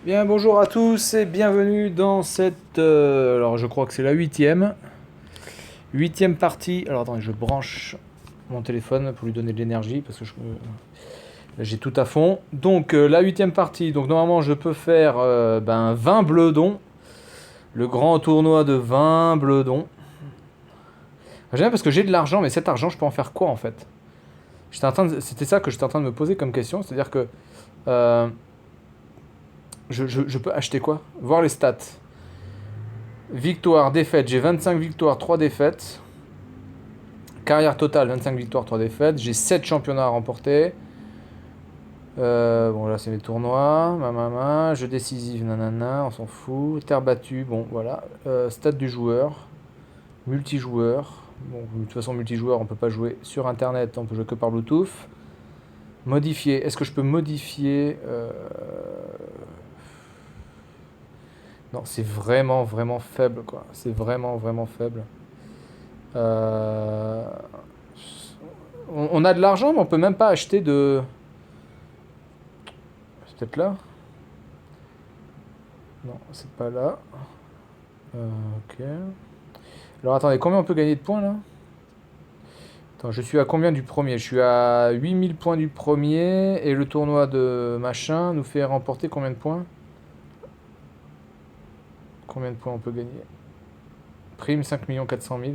Bien, bonjour à tous et bienvenue dans cette... alors je crois que c'est la huitième partie. Alors attendez, je branche mon téléphone pour lui donner de l'énergie parce que là, j'ai tout à fond. Donc la huitième partie, donc normalement je peux faire 20 bleudons. Le grand tournoi de 20 bleudons. J'aime bien parce que j'ai de l'argent, mais cet argent je peux en faire quoi en fait? C'était ça que j'étais en train de me poser comme question, c'est-à-dire que euh, je peux acheter quoi? Voir les stats. Victoire, défaite, j'ai 25 victoires, 3 défaites. Carrière totale, 25 victoires, 3 défaites. J'ai 7 championnats à remporter. Bon, là, c'est les tournois. Jeu décisif, nanana, on s'en fout. Terre battue, bon, voilà. Stade du joueur. Multijoueur. Bon, de toute façon, multijoueur, on peut pas jouer sur Internet, on peut jouer que par Bluetooth. Modifier. Est-ce que je peux modifier Non, c'est vraiment, vraiment faible, quoi. C'est vraiment, vraiment faible. Euh, on a de l'argent, mais on peut même pas acheter de. C'est peut-être là. Non, c'est pas là. Ok. Alors attendez, combien on peut gagner de points là? Attends, je suis à combien du premier? Je suis à 8000 points du premier. Et le tournoi de machin nous fait remporter combien de points? Combien de points on peut gagner? Prime 5 400 000.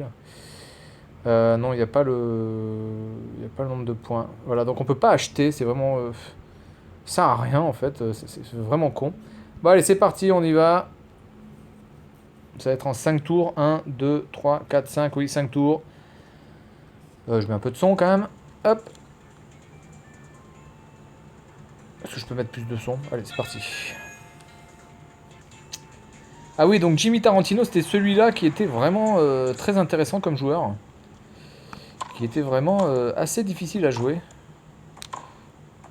Non, il n'y a pas le. Il n'y a pas le nombre de points. Voilà, donc on peut pas acheter, c'est vraiment. Ça sert à rien en fait, c'est vraiment con. Bon, allez, c'est parti, on y va. Ça va être en 5 tours. 1, 2, 3, 4, 5. Oui, 5 tours. Je mets un peu de son quand même. Hop. Est-ce que je peux mettre plus de son? Allez, c'est parti. Ah oui, donc Jimmy Tarantino, c'était celui-là qui était vraiment très intéressant comme joueur. Qui était vraiment assez difficile à jouer.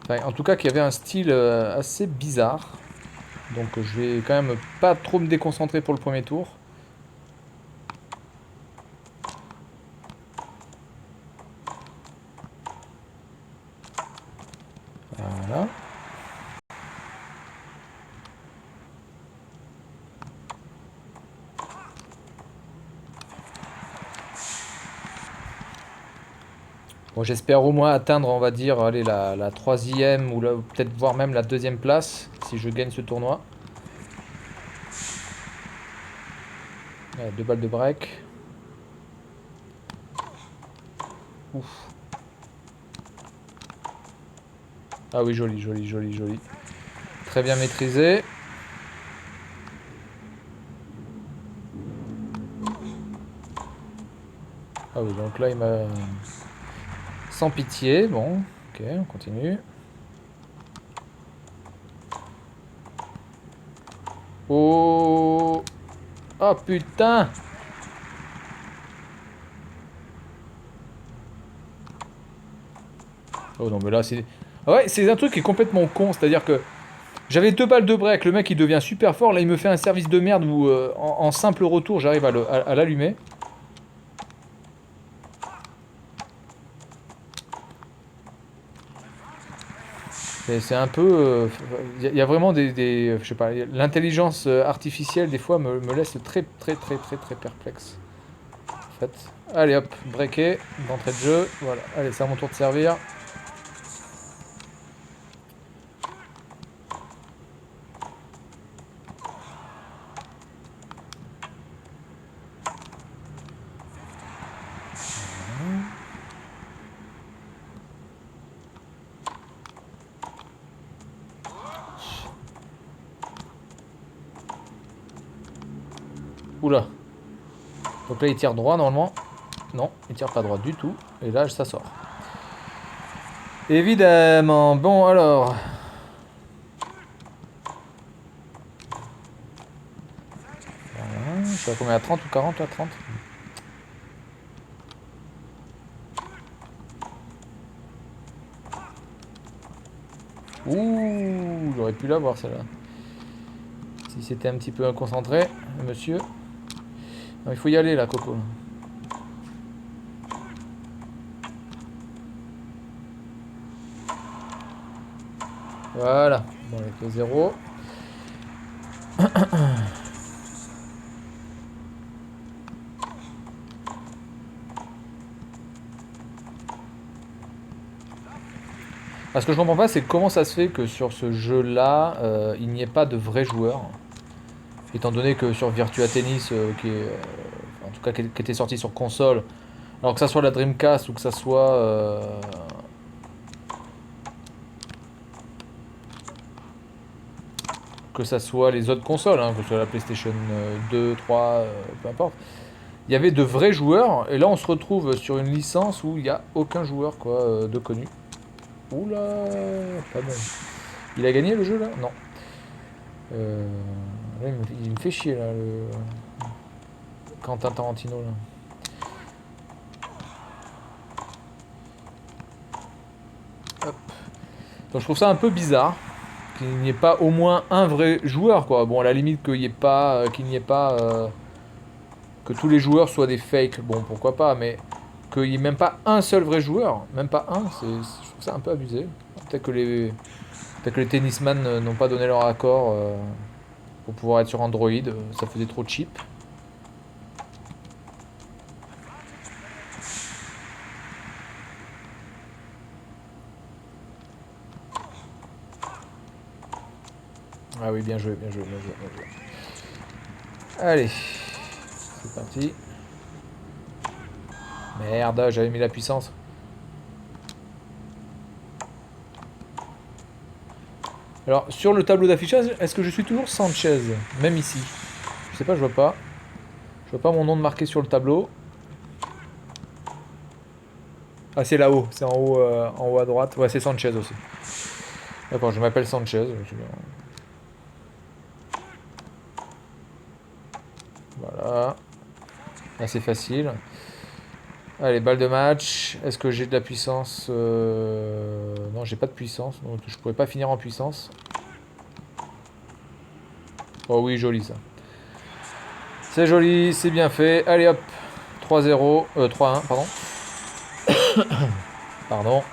Enfin, en tout cas, qui avait un style assez bizarre. Donc je vais quand même pas trop me déconcentrer pour le premier tour. Voilà. Bon, j'espère au moins atteindre, on va dire, allez, la troisième ou peut-être voire même la deuxième place si je gagne ce tournoi. Allez, 2 balles de break. Ouf. Ah oui, joli, joli, joli, joli. Très bien maîtrisé. Ah oui, donc là, il m'a... Sans pitié, bon. Ok, on continue. Oh. Oh putain. Oh non, mais là, c'est... Ah ouais, c'est un truc qui est complètement con. C'est-à-dire que j'avais 2 balles de break. Le mec, il devient super fort. Là, il me fait un service de merde où, en simple retour, j'arrive à l'allumer. C'est un peu. Il y a vraiment je sais pas, l'intelligence artificielle, des fois, me laisse très, très, très, très, très perplexe. En fait. Allez hop, breaké, d'entrée de jeu. Voilà, allez, c'est à mon tour de servir. Oula. Donc là, il tire droit normalement. Non, il tire pas droit du tout. Et là, ça sort. Évidemment. Bon, alors. Voilà, je sais pas combien, à 30 ou 40 là, 30. Ouh, j'aurais pu l'avoir celle-là. Si c'était un petit peu concentré, monsieur. Non, il faut y aller là, Coco. Voilà. Bon, avec le 0. Ce que je comprends pas, c'est comment ça se fait que sur ce jeu-là, il n'y ait pas de vrais joueurs. Étant donné que sur Virtua Tennis, en tout cas qui était sorti sur console, alors que ça soit la Dreamcast ou que ça soit les autres consoles, hein, que ce soit la PlayStation 2, 3, peu importe. Il y avait de vrais joueurs, et là on se retrouve sur une licence où il n'y a aucun joueur quoi, de connu. Oula, pas bon. Il a gagné le jeu là? Non. Là, il me fait chier là, le Quentin Tarantino là. Hop. Donc je trouve ça un peu bizarre qu'il n'y ait pas au moins un vrai joueur quoi. Bon à la limite qu'il n'y ait pas que tous les joueurs soient des fakes. Bon pourquoi pas, mais qu'il n'y ait même pas un seul vrai joueur, même pas un, je trouve ça un peu abusé. Peut-être que les tennisman n'ont pas donné leur accord pour pouvoir être sur Android, ça faisait trop cheap. Ah oui, bien joué, bien joué, bien joué, bien joué. Allez, c'est parti. Merde, j'avais mis la puissance. Alors, sur le tableau d'affichage, est-ce que je suis toujours Sanchez? Même ici. Je sais pas, je vois pas. Je vois pas mon nom de marqué sur le tableau. Ah, c'est là-haut. C'est en haut à droite. Ouais, c'est Sanchez aussi. D'accord, je m'appelle Sanchez. Voilà. Assez facile. Allez, balle de match. Est-ce que j'ai de la puissance? Non, j'ai pas de puissance. Donc je pourrais pas finir en puissance. Oh oui, joli ça. C'est joli, c'est bien fait. Allez hop. 3-0. 3-1, pardon. Pardon.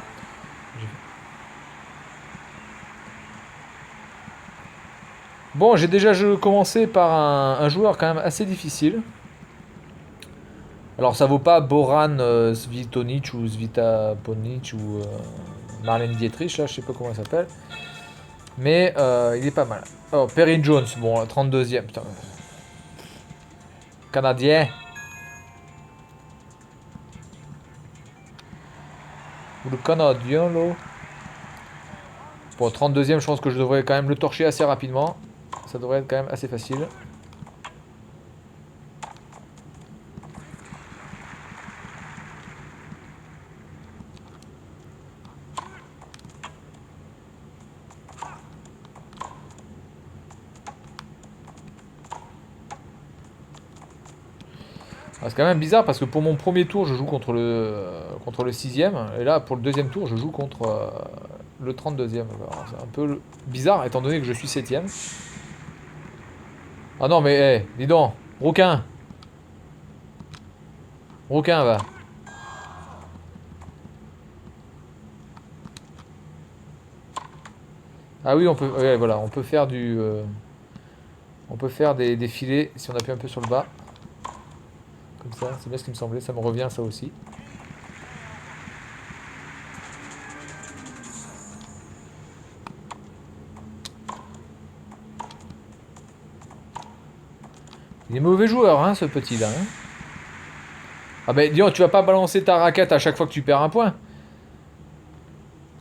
Bon, j'ai déjà commencé par un joueur quand même assez difficile. Alors ça vaut pas Boran Svitonic ou Svitaponic ou Marlène Dietrich, là je sais pas comment il s'appelle. Mais il est pas mal. Oh, Perry Jones, bon, 32e, putain. Canadien. Ou le Canadien, là. Bon, 32e, je pense que je devrais quand même le torcher assez rapidement. Ça devrait être quand même assez facile. Ah, c'est quand même bizarre parce que pour mon premier tour, je joue contre le 6e. Et là, pour le deuxième tour, je joue contre le 32e. C'est un peu bizarre étant donné que je suis 7e. Ah non, mais hey, dis donc, Rouquin. Rouquin, va. Ah oui, on peut, ouais, voilà, on peut faire on peut faire des filets si on appuie un peu sur le bas. Comme ça, c'est bien ce qui me semblait, ça me revient ça aussi. Il est mauvais joueur, hein, ce petit-là. Hein. Ah ben, dis donc, tu vas pas balancer ta raquette à chaque fois que tu perds un point.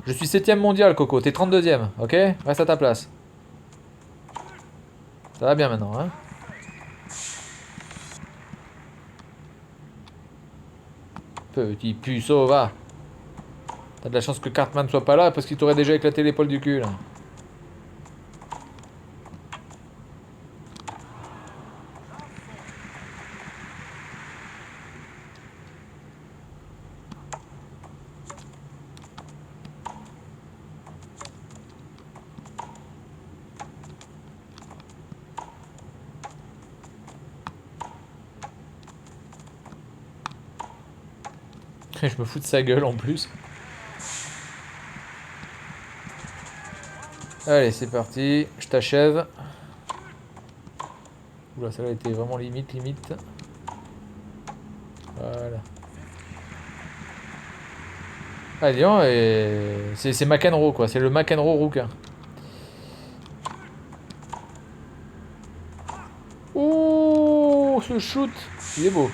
Je suis 7ème mondial, Coco, t'es 32ème, ok? Reste à ta place. Ça va bien maintenant, hein? Petit puceau, va. T'as de la chance que Cartman soit pas là parce qu'il t'aurait déjà éclaté l'épaule du cul, là. Je me fous de sa gueule en plus. Allez, c'est parti. Je t'achève. Oula, celle-là était vraiment limite. Voilà. Ah, dis donc, c'est McEnroe, quoi. C'est le McEnroe rouquin. Oh, ce shoot, il est beau.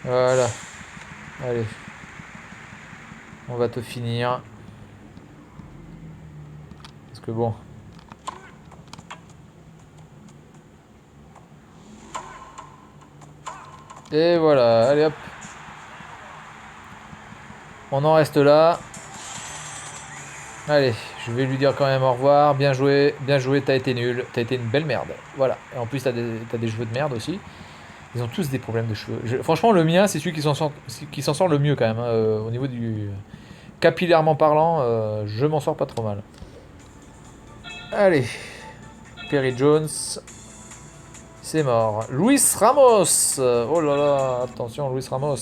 Voilà. Allez. On va te finir. Parce que bon. Et voilà. Allez hop. On en reste là. Allez. Je vais lui dire quand même au revoir. Bien joué. Bien joué. T'as été nul. T'as été une belle merde. Voilà. Et en plus, t'as des cheveux de merde aussi. Ils ont tous des problèmes de cheveux. Franchement, le mien, c'est celui qui s'en sort le mieux quand même. Hein, au niveau du. Capillairement parlant, je m'en sors pas trop mal. Allez. Perry Jones. C'est mort. Luis Ramos. Oh là là. Attention, Luis Ramos.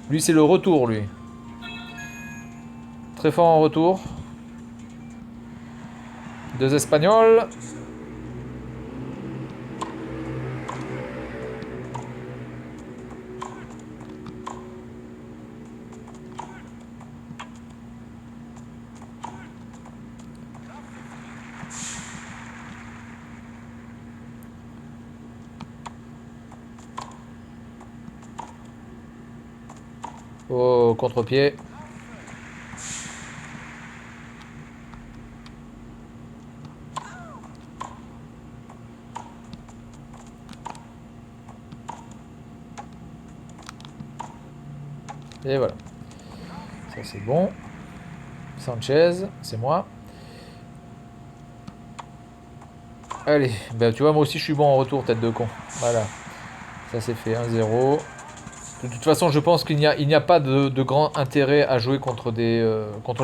Lui, c'est le retour, lui. Très fort en retour. Deux Espagnols. Au contre-pied. Et voilà. Ça, c'est bon. Sanchez, c'est moi. Allez, ben tu vois, moi aussi je suis bon en retour, tête de con. Voilà. Ça c'est fait 1-0. De toute façon, je pense qu'il n'y a pas de grand intérêt à jouer contre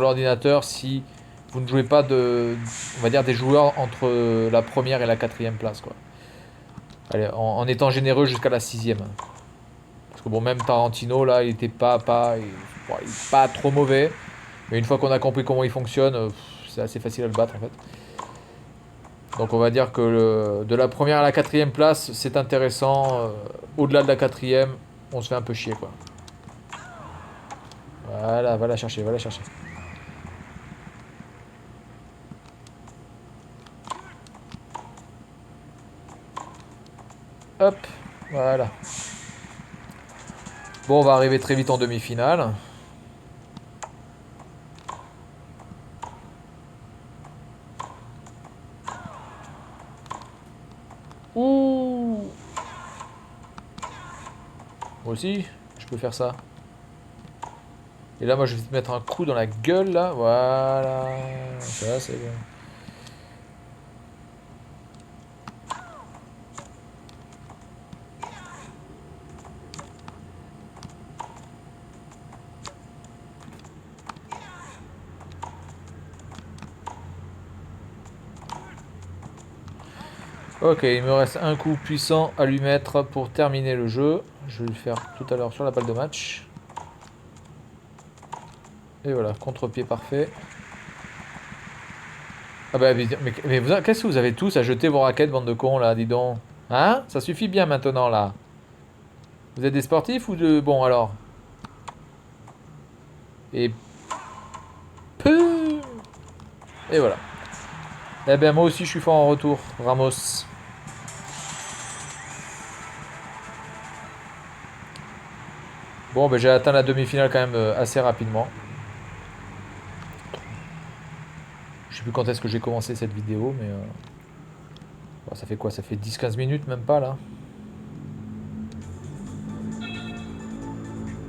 l'ordinateur si vous ne jouez pas on va dire, des joueurs entre la première et la quatrième place, quoi. Allez, en étant généreux jusqu'à la sixième. Parce que bon, même Tarantino, là, il était bon, il est pas trop mauvais. Mais une fois qu'on a compris comment il fonctionne, c'est assez facile à le battre, en fait. Donc on va dire que de la première à la quatrième place, c'est intéressant. Au-delà de la quatrième, on se fait un peu chier, quoi. Voilà, va la chercher, va la chercher. Hop, voilà. Bon, on va arriver très vite en demi-finale. Ouh. Moi aussi, je peux faire ça. Et là, moi, je vais te mettre un coup dans la gueule, là. Voilà. Ça, c'est bon. Ok, il me reste un coup puissant à lui mettre pour terminer le jeu. Je vais le faire tout à l'heure sur la balle de match. Et voilà, contre-pied parfait. Ah bah mais qu'est-ce que vous avez tous à jeter vos raquettes, bande de cons, là, dis donc. Hein? Ça suffit bien maintenant, là. Vous êtes des sportifs ou de... Bon, alors. Et... Peu. Et voilà. Eh ben moi aussi je suis fort en retour, Ramos. Bon, ben j'ai atteint la demi-finale quand même assez rapidement. Je sais plus quand est-ce que j'ai commencé cette vidéo, mais... Bon, ça fait quoi? Ça fait 10-15 minutes, même pas, là.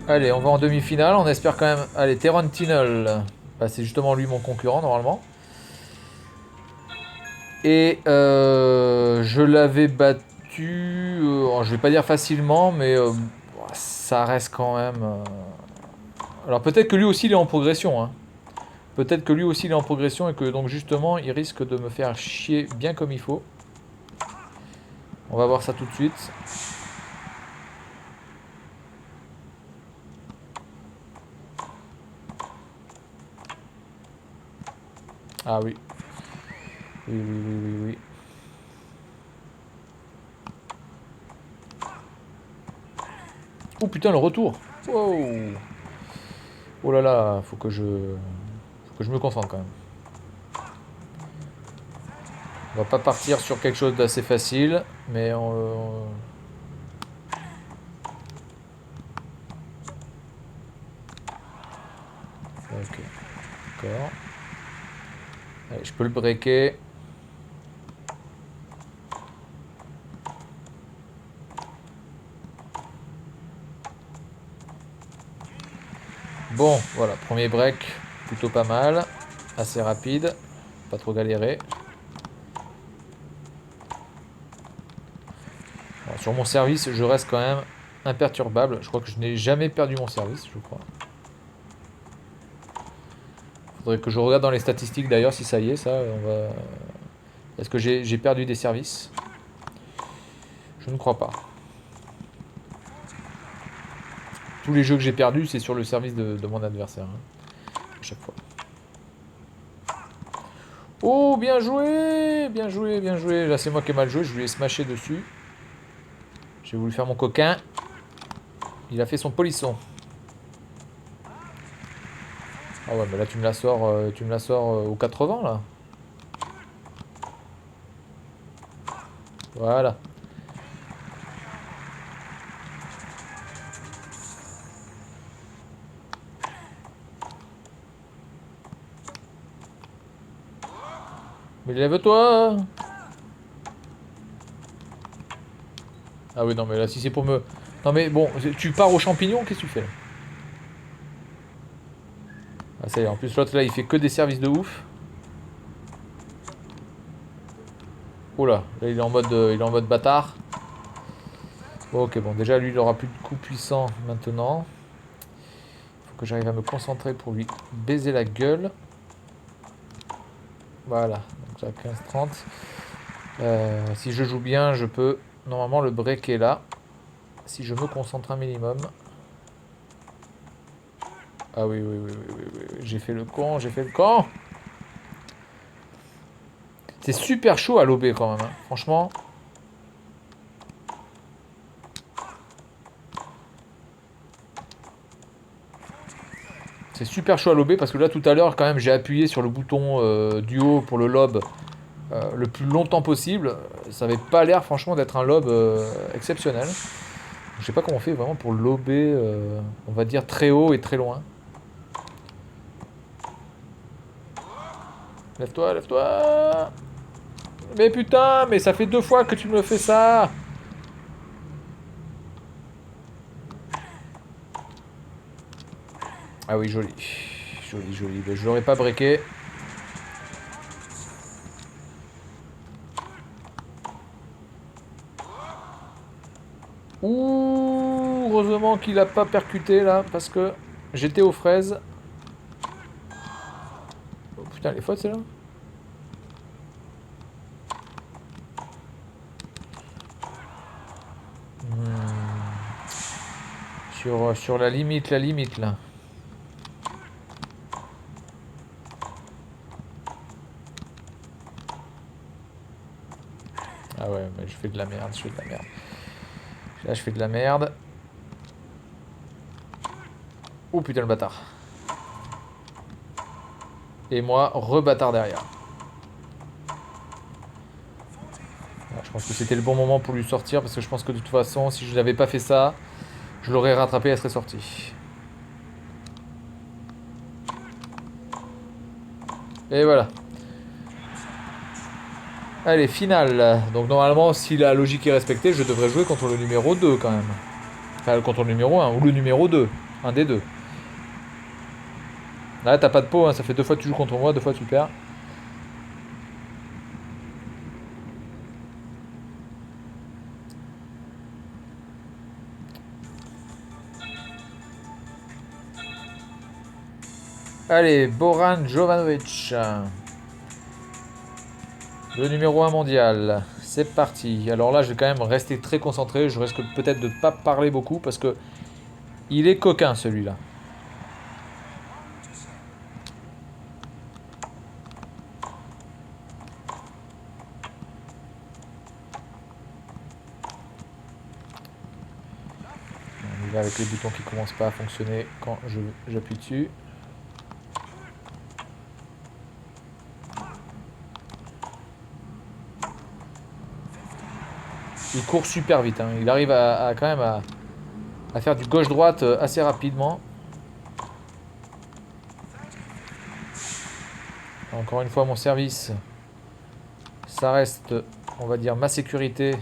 Allez, on va en demi-finale, on espère quand même... Allez, Teron Tinnell. Bah, c'est justement lui mon concurrent, normalement. Et je l'avais battu... je vais pas dire facilement, mais... ça reste quand même... Alors peut-être que lui aussi il est en progression, hein. Peut-être que lui aussi il est en progression et que donc justement il risque de me faire chier bien comme il faut. On va voir ça tout de suite. Ah oui. Oui, oui, oui, oui, oui. Oh putain, le retour. Wow. Oh là là, faut que je me concentre quand même. On va pas partir sur quelque chose d'assez facile, mais Ok, d'accord. Allez, je peux le breaker. Bon, voilà, premier break, plutôt pas mal. Assez rapide, pas trop galéré. Alors, sur mon service, je reste quand même imperturbable. Je crois que je n'ai jamais perdu mon service, je crois. Faudrait que je regarde dans les statistiques d'ailleurs si ça y est, ça, on va... Est-ce que j'ai perdu des services? Je ne crois pas. Tous les jeux que j'ai perdus, c'est sur le service de mon adversaire, hein, à chaque fois. Oh, bien joué, bien joué, bien joué. Là, c'est moi qui ai mal joué, je lui ai smashé dessus. J'ai voulu faire mon coquin. Il a fait son polisson. Ah ouais, mais là, tu me la sors aux 80, là. Voilà. Mais lève-toi. Ah oui, non, mais là, si c'est pour me... Non, mais bon, tu pars aux champignons, qu'est-ce que tu fais là? Ah, ça y est, en plus, l'autre, là, il fait que des services de ouf. Oh là, là, il est en mode bâtard. Ok, bon, déjà, lui, il aura plus de coups puissants maintenant. Faut que j'arrive à me concentrer pour lui baiser la gueule. Voilà, donc là, 15-30. Si je joue bien, je peux normalement le breaker là. Si je me concentre un minimum. Ah oui, oui, oui, oui, oui, oui, oui. J'ai fait le con, j'ai fait le con. C'est super chaud à l'OB quand même, hein. Franchement. C'est super chaud à l'OB parce que là tout à l'heure quand même j'ai appuyé sur le bouton du haut pour le lob le plus longtemps possible. Ça avait pas l'air franchement d'être un lob exceptionnel. Je sais pas comment on fait vraiment pour lober, on va dire très haut et très loin. Lève-toi, lève-toi. Mais putain, mais ça fait 2 fois que tu me fais ça. Ah oui, joli. Joli, joli. Mais je l'aurais pas breaké. Ouh, heureusement qu'il a pas percuté là, parce que j'étais aux fraises. Oh putain, les fautes c'est là. Sur la limite là. Ah ouais, mais je fais de la merde, je fais de la merde. Là, je fais de la merde. Oh putain, le bâtard. Et moi, rebâtard derrière. Ouais, je pense que c'était le bon moment pour lui sortir, parce que je pense que de toute façon, si je n'avais pas fait ça, je l'aurais rattrapé, elle serait sortie. Et voilà. Allez, finale. Donc normalement, si la logique est respectée, je devrais jouer contre le numéro 2 quand même. Enfin, contre le numéro 1 ou le numéro 2. Un des deux. Là, t'as pas de peau, hein, ça fait 2 fois que tu joues contre moi, 2 fois que tu perds. Allez, Boran Jovanovic. Le numéro 1 mondial. C'est parti. Alors là, je vais quand même rester très concentré. Je risque peut-être de ne pas parler beaucoup parce que il est coquin celui-là. On y va avec les boutons qui commencent pas à fonctionner quand j'appuie dessus. Il court super vite. Hein. Il arrive quand même à faire du gauche-droite assez rapidement. Encore une fois, mon service, ça reste, on va dire, ma sécurité.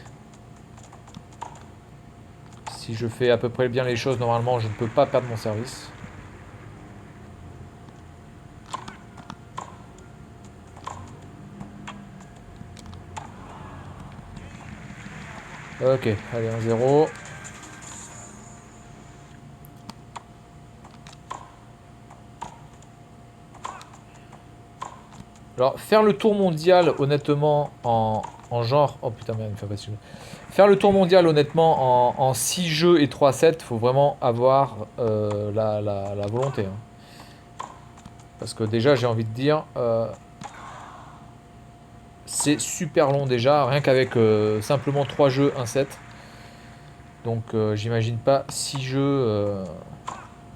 Si je fais à peu près bien les choses, normalement, je ne peux pas perdre mon service. Ok, allez, 1-0. Alors, faire le tour mondial, honnêtement, en genre... Oh putain, merde, il me fait passer. Faire le tour mondial, honnêtement, en 6 jeux et 3 sets, faut vraiment avoir la volonté. Hein. Parce que déjà, j'ai envie de dire... c'est super long déjà, rien qu'avec simplement 3 jeux, 1 set. Donc, j'imagine pas 6 jeux,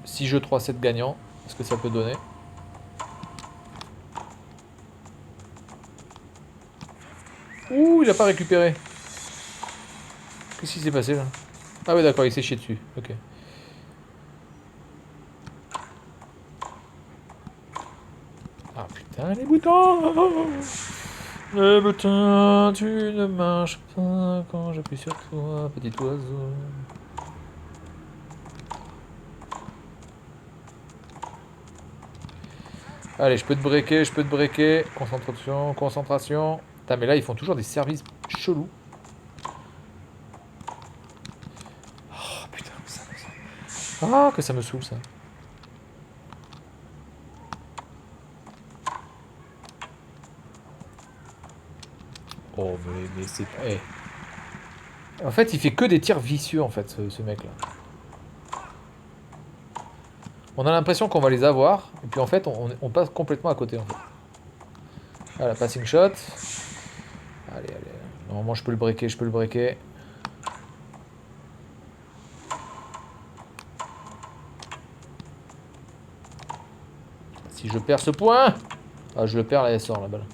6 jeux, 3 sets gagnants. Ce que ça peut donner. Ouh, il a pas récupéré. Qu'est-ce qui s'est passé là? Ah ouais d'accord, il s'est chié dessus. Ok. Ah putain, les boutons! Les boutons, tu ne marches pas quand j'appuie sur toi, petit oiseau. Allez, je peux te breaker, je peux te breaker. Concentration, concentration. Putain, mais là, ils font toujours des services chelous. Oh putain, ça me saoule. Ah, que ça me saoule ça. Oh, mais c'est pas. Eh. En fait, il fait que des tirs vicieux, en fait, ce mec-là. On a l'impression qu'on va les avoir, et puis en fait, on passe complètement à côté, en fait. Voilà, passing shot. Allez, allez. Normalement, je peux le breaker, je peux le breaker. Si je perds ce point... Ah, je le perds, là, elle sort, la balle.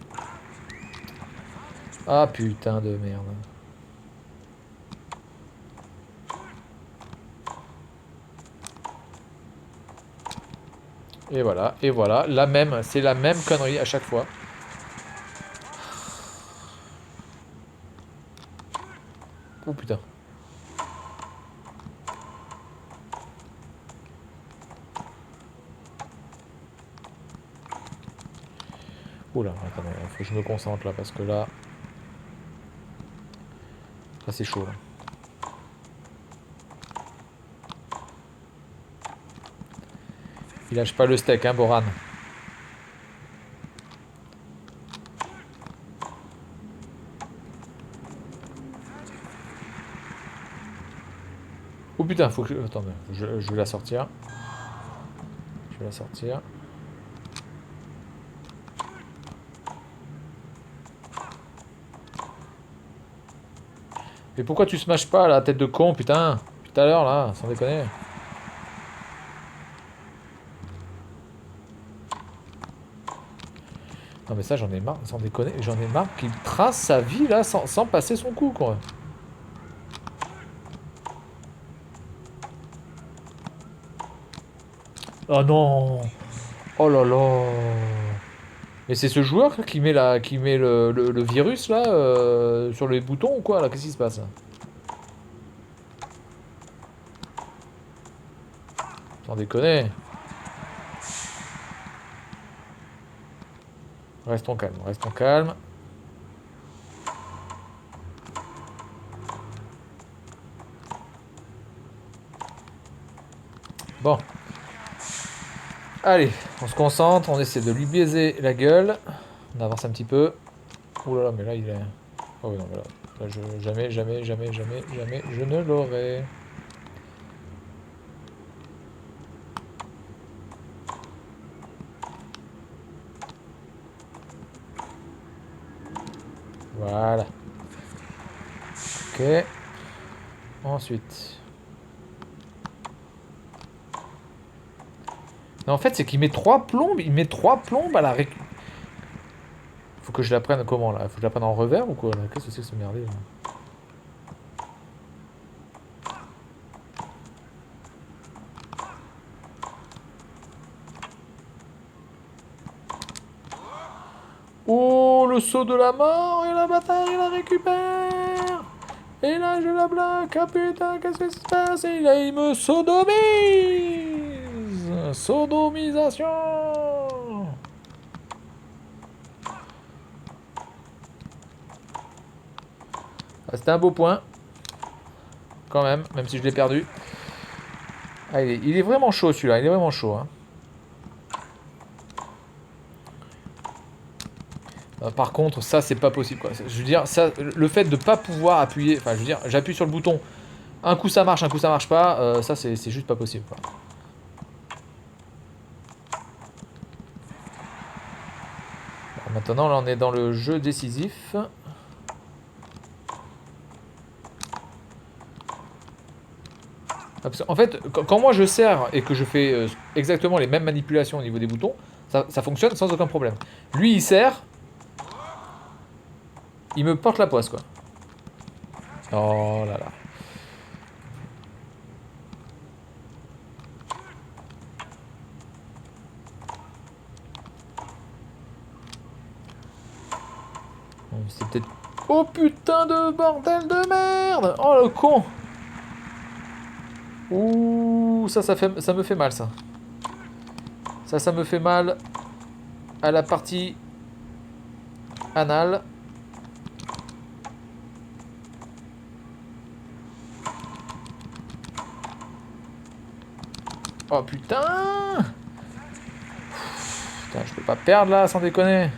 Ah, putain de merde. Et voilà, la même, c'est la même connerie à chaque fois. Oh putain. Oula, attendez, faut que je me concentre là, parce que là... Ça c'est chaud là. Il lâche pas le steak, hein, Boran. Oh putain, faut que je... Attends, je vais la sortir. Je vais la sortir. Mais pourquoi tu smashes pas la tête de con, putain? Tout à l'heure là, sans déconner. Non mais ça j'en ai marre, sans déconner, j'en ai marre qu'il trace sa vie là sans passer son coup quoi. Oh non! Oh là là! Mais c'est ce joueur qui met, le virus là sur les boutons ou quoi là? Qu'est-ce qui se passe? Sans déconner. Restons calmes, restons calmes. Bon. Allez, on se concentre, on essaie de lui baiser la gueule. On avance un petit peu. Oh là là, mais là, il est... Oh oui, non, mais là, jamais, jamais, jamais, jamais, jamais, je ne l'aurai. Voilà. Ok. Ensuite. Non, en fait, c'est qu'il met 3 plombes. Il met 3 plombes à la récup. Faut que je la prenne comment là? Faut que je la prenne en revers ou quoi là? Qu'est-ce que c'est que ce merdier là? Oh, le saut de la mort et la bataille, il la récupère. Et là, je la bloque. Ah putain, qu'est-ce qui se passe? Et là, il me sodomise. Sodomisation. Ah, c'était un beau point. Quand même si je l'ai perdu. Ah, il est vraiment chaud celui-là, il est vraiment chaud. Hein. Par contre, ça, c'est pas possible. Quoi. Je veux dire, ça, le fait de pas pouvoir appuyer... Enfin, je veux dire, j'appuie sur le bouton. Un coup, ça marche, un coup, ça marche pas. Ça, c'est juste pas possible. Quoi. Alors, maintenant, là, on est dans le jeu décisif. En fait, quand moi je serre et que je fais exactement les mêmes manipulations au niveau des boutons, ça fonctionne sans aucun problème. Lui, il serre, il me porte la poisse, quoi. Oh là là. C'est peut-être... Oh putain de bordel de merde! Oh le con! Ouh, ça me fait mal, ça. Ça me fait mal à la partie anale. Oh putain! Putain, je peux pas perdre là, sans déconner.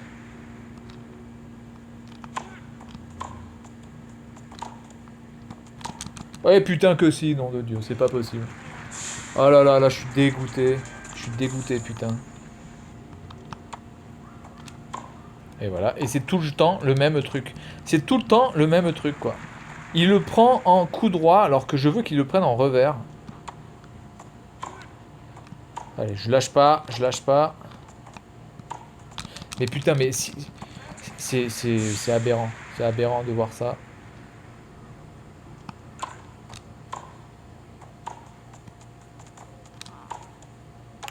Ouais, putain que si, nom de Dieu, c'est pas possible. Oh là là, là, je suis dégoûté. Je suis dégoûté, putain. Et voilà, et c'est tout le temps le même truc. C'est tout le temps le même truc, quoi. Il le prend en coup droit, alors que je veux qu'il le prenne en revers. Allez, je lâche pas, je lâche pas. Mais putain, mais si... C'est aberrant. C'est aberrant de voir ça.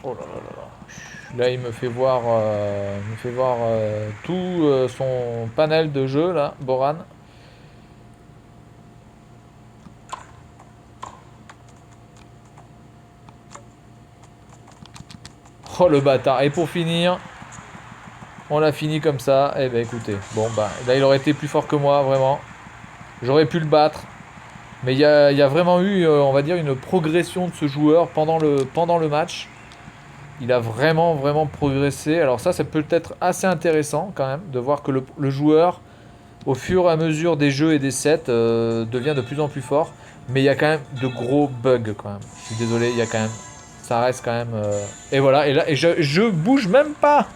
Oh là là là là. Là, il me fait voir, tout son panel de jeu, là, Boran. Oh le bâtard. Et pour finir, on l'a fini comme ça. Eh ben écoutez, bon bah là il aurait été plus fort que moi, vraiment. J'aurais pu le battre. Mais il y a vraiment eu, on va dire, une progression de ce joueur pendant le match. Il a vraiment, vraiment progressé. Alors ça peut être assez intéressant quand même, de voir que le joueur, au fur et à mesure des jeux et des sets, devient de plus en plus fort. Mais il y a quand même de gros bugs quand même. Je suis désolé, il y a quand même... Ça reste quand même... Et voilà, et là, je bouge même pas.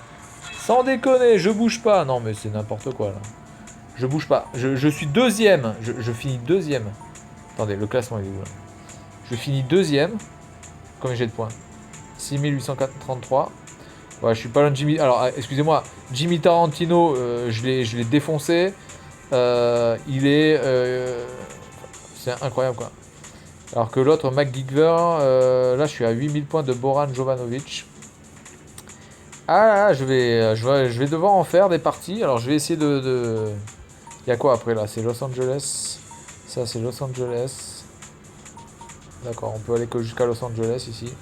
Sans déconner, je bouge pas. Non mais c'est n'importe quoi là. Je bouge pas. Je suis deuxième. Je finis deuxième. Attendez, le classement il est où là? Je finis deuxième. Combien j'ai de points? 6833. Ouais, je suis pas loin de Jimmy. Alors, excusez-moi, Jimmy Tarantino, je l'ai défoncé. Il est. C'est incroyable quoi. Alors que l'autre, McGiver, là je suis à 8000 points de Boran Jovanovic. Ah, je vais devoir en faire des parties. Alors je vais essayer de... Il y a quoi après là? C'est Los Angeles. Ça c'est Los Angeles. D'accord, on peut aller que jusqu'à Los Angeles ici.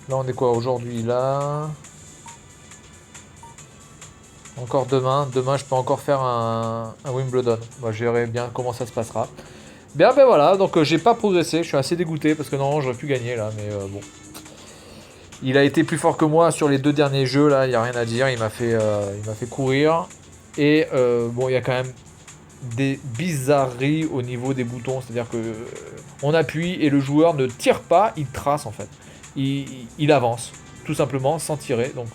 Là on est quoi aujourd'hui là? Encore demain. Demain je peux encore faire un Wimbledon. Moi je verrai bien comment ça se passera. Bien ben voilà, donc j'ai pas progressé. Je suis assez dégoûté parce que normalement j'aurais pu gagner là, mais bon. Il a été plus fort que moi sur les 2 derniers jeux, là, il n'y a rien à dire. Il m'a fait courir. Et bon, il y a quand même des bizarreries au niveau des boutons. C'est-à-dire que on appuie et le joueur ne tire pas, il trace en fait. Il avance, tout simplement, sans tirer. Donc,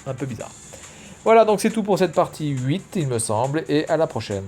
un peu bizarre. Voilà, donc c'est tout pour cette partie 8, il me semble. Et à la prochaine.